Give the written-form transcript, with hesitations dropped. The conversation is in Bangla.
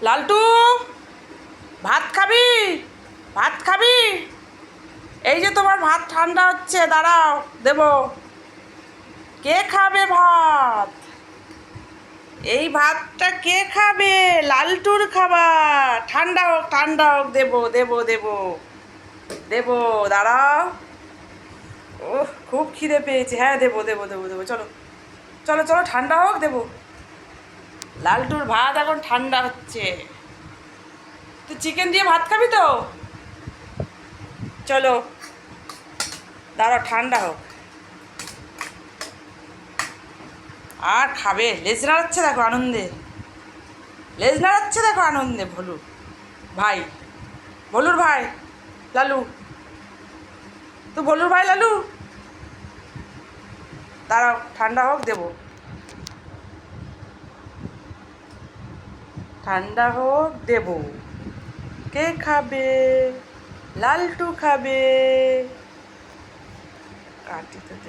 লালটু, ভাত খাবি? ভাত খাবি? এই যে তোমার ভাত ঠান্ডা হচ্ছে, দাঁড়াও দেবো। কে খাবে ভাত? এই ভাতটা কে খাবে? লালটুর খাবার। ঠান্ডা হোক, ঠান্ডা হোক, দেবো দেবো দেবো দেবো, দাঁড়াও। ওহ, খুব খিদে পেয়েছে। হ্যাঁ, দেবো দেবো দেবো দেবো, চলো চলো চলো, ঠান্ডা হোক, দেবো। লালটুর ভাত এখন ঠান্ডা হচ্ছে। তুই চিকেন দিয়ে ভাত খাবি তো? চলো, দাঁড়াও, ঠান্ডা হোক। আর খাবে, লেজ নাড়াচ্ছে দেখো আনন্দে। লেজ নাড়াচ্ছে দেখো আনন্দে ভলু ভাই। ভলুর ভাই লালু, তুই ভলুর ভাই লালু। দাঁড়াও, ঠান্ডা হোক, দেবো। ঠান্ডা হোক, দেবো। কে খাবে? লালটু খাবে। কাটি তো।